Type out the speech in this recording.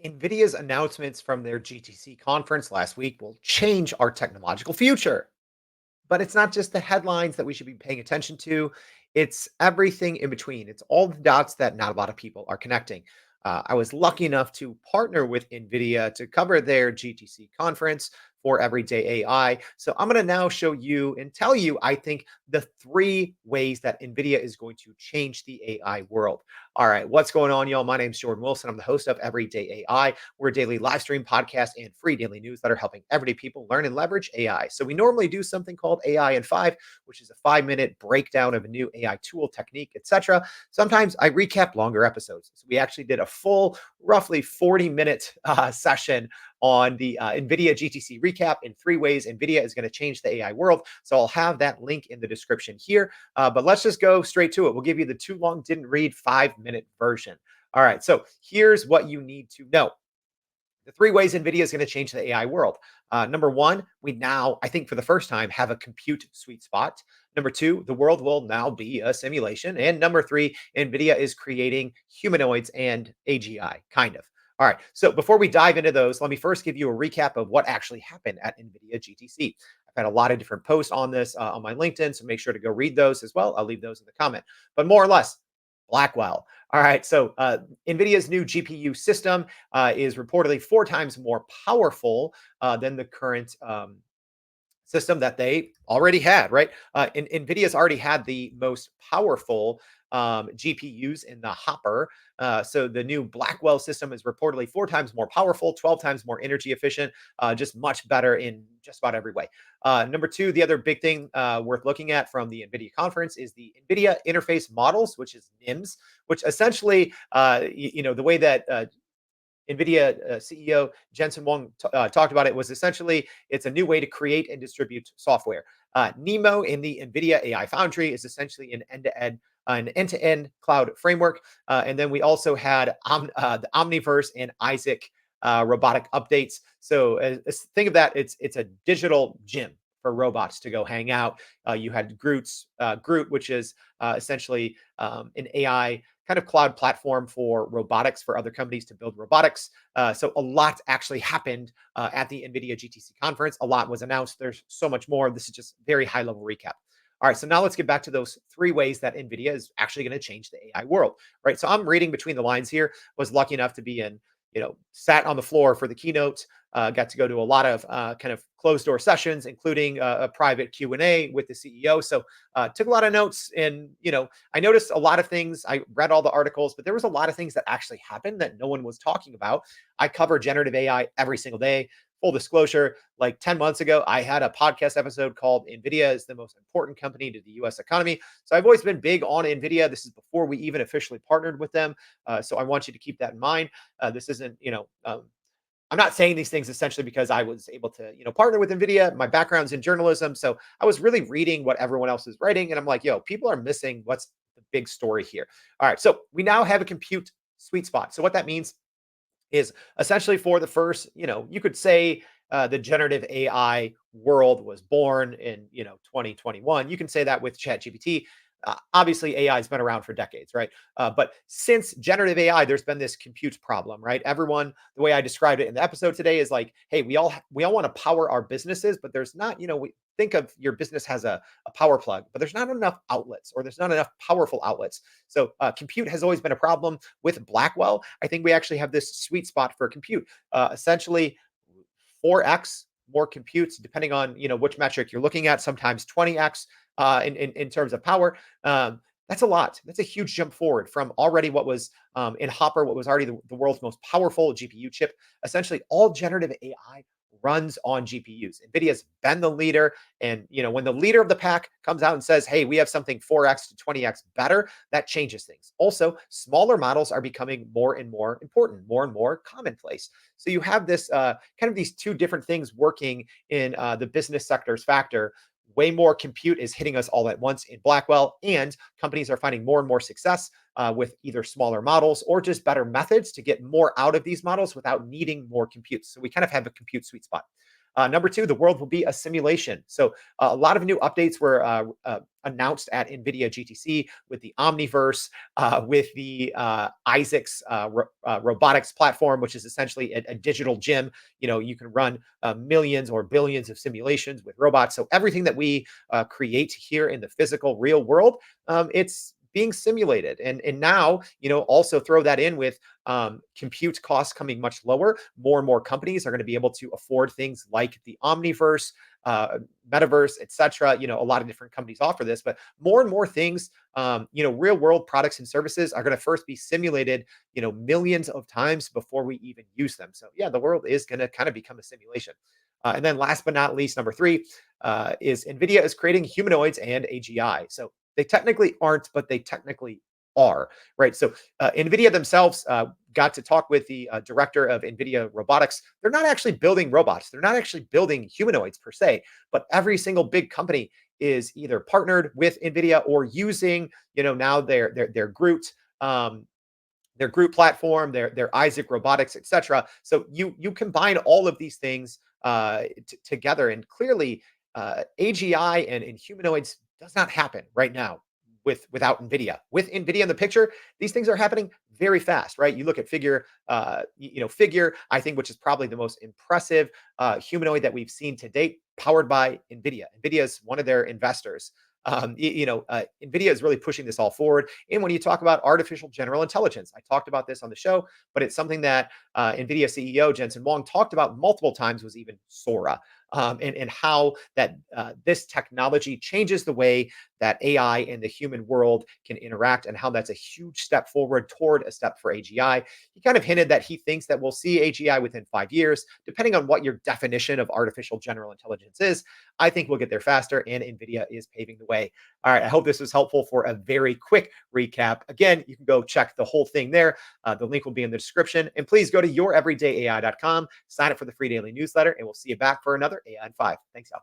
NVIDIA's announcements from their GTC conference last week will change our technological future. But it's not just the headlines that we should be paying attention to, it's everything in between. It's all the dots that not a lot of people are connecting. I was lucky enough to partner with NVIDIA to cover their GTC conference for Everyday AI. So I'm going to now show you and tell you, I think, the three ways that NVIDIA is going to change the AI world. All right, what's going on, y'all? My name's Jordan Wilson. I'm the host of Everyday AI. We're a daily live stream podcast and free daily news that are helping everyday people learn and leverage AI. So we normally do something called AI in 5, which is a 5-minute breakdown of a new AI tool, technique, etc. Sometimes I recap longer episodes. So we actually did a full, roughly 40-minute session on the NVIDIA GTC recap in 3 ways NVIDIA is going to change the AI world. So I'll have that link in the description here. But let's just go straight to it. We'll give you the too long didn't read 5-minute version. All right. So here's what you need to know. The 3 ways NVIDIA is going to change the AI world. Number 1, we now, I think for the first time, have a compute sweet spot. Number 2, the world will now be a simulation. And number 3, NVIDIA is creating humanoids and AGI, kind of. All right. So before we dive into those, let me first give you a recap of what actually happened at NVIDIA GTC. I've had a lot of different posts on this on my LinkedIn, so make sure to go read those as well. I'll leave those in the comment. But more or less, Blackwell. All right. So NVIDIA's new GPU system is reportedly 4 times more powerful than the current system that they already had, right? NVIDIA's already had the most powerful GPUs in the hopper. So the new Blackwell system is reportedly 4 times more powerful, 12 times more energy efficient, just much better in just about every way. Number 2, the other big thing worth looking at from the NVIDIA conference is the NVIDIA interface models, which is NIMs, which essentially, the way that NVIDIA CEO Jensen Huang talked about it was essentially it's a new way to create and distribute software. Nemo in the NVIDIA AI Foundry is essentially an end-to-end cloud framework. And then we also had the Omniverse and Isaac robotic updates. So think of that, it's a digital gym for robots to go hang out. You had Groot, which is essentially an AI kind of cloud platform for robotics for other companies to build robotics. So a lot actually happened at the NVIDIA GTC conference. A lot was announced. There's so much more. This is just very high level recap. All right, so now let's get back to those 3 ways that NVIDIA is actually going to change the AI world, right? So I'm reading between the lines here, was lucky enough to be in, sat on the floor for the keynote, got to go to a lot of kind of closed door sessions, including a private Q&A with the CEO. So took a lot of notes and, I noticed a lot of things. I read all the articles, but there was a lot of things that actually happened that no one was talking about. I cover generative AI every single day. Full disclosure, like 10 months ago, I had a podcast episode called NVIDIA is the most important company to the US economy. So I've always been big on NVIDIA. This is before we even officially partnered with them. So I want you to keep that in mind. This isn't, I'm not saying these things essentially because I was able to, partner with NVIDIA. My background's in journalism. So I was really reading what everyone else is writing. And I'm like, people are missing what's the big story here. All right. So we now have a compute sweet spot. So what that means is essentially for the first, you could say the generative AI world was born in, 2021. You can say that with ChatGPT. Obviously, AI has been around for decades, right? But since generative AI, there's been this compute problem, right? Everyone, the way I described it in the episode today is like, hey, we all want to power our businesses, but there's not, we think of your business has a power plug, but there's not enough outlets or there's not enough powerful outlets. So compute has always been a problem with Blackwell. I think we actually have this sweet spot for compute. Essentially, 4x more computes, depending on which metric you're looking at. Sometimes 20x in terms of power. That's a lot. That's a huge jump forward from already what was in Hopper, what was already the world's most powerful GPU chip. Essentially, all generative AI runs on GPUs. NVIDIA's been the leader. And, when the leader of the pack comes out and says, hey, we have something 4x to 20x better, that changes things. Also, smaller models are becoming more and more important, more and more commonplace. So you have this kind of these 2 different things working in the business sector's factor. Way more compute is hitting us all at once in Blackwell, and companies are finding more and more success with either smaller models or just better methods to get more out of these models without needing more compute. So we kind of have a compute sweet spot. Number two, the world will be a simulation. So a lot of new updates were announced at Nvidia GTC with the Omniverse, with the Isaac's robotics platform, which is essentially a digital gym. You can run millions or billions of simulations with robots. So everything that we create here in the physical real world, it's being simulated. And now, also throw that in with compute costs coming much lower. More and more companies are going to be able to afford things like the Omniverse, uh, Metaverse, etc. A lot of different companies offer this, but more and more things, real world products and services are going to first be simulated, millions of times before we even use them. So yeah, the world is going to kind of become a simulation. And then last but not least, number three is Nvidia is creating humanoids and AGI. So they technically aren't, but they technically are, right? So Nvidia themselves got to talk with the director of Nvidia Robotics. They're not actually building robots. They're not actually building humanoids per se, but every single big company is either partnered with Nvidia or using, now their Groot. Their group platform, their Isaac Robotics, etc. So you combine all of these things together, and clearly AGI and humanoids does not happen right now without Nvidia. With Nvidia in the picture, these things are happening very fast, right? You look at Figure, Figure, I think, which is probably the most impressive humanoid that we've seen to date, powered by Nvidia. Nvidia is one of their investors. Nvidia is really pushing this all forward. And when you talk about artificial general intelligence, I talked about this on the show, but it's something that Nvidia CEO Jensen Huang talked about multiple times, was even Sora, and how that this technology changes the way that AI and the human world can interact, and how that's a huge step forward toward a step for AGI. He kind of hinted that he thinks that we'll see AGI within 5 years, depending on what your definition of artificial general intelligence is. I think we'll get there faster, and Nvidia is paving the way. All right, I hope this was helpful for a very quick recap. Again, you can go check the whole thing there. The link will be in the description. And please go to youreverydayai.com, sign up for the free daily newsletter, and we'll see you back for another AI in 5. Thanks, y'all.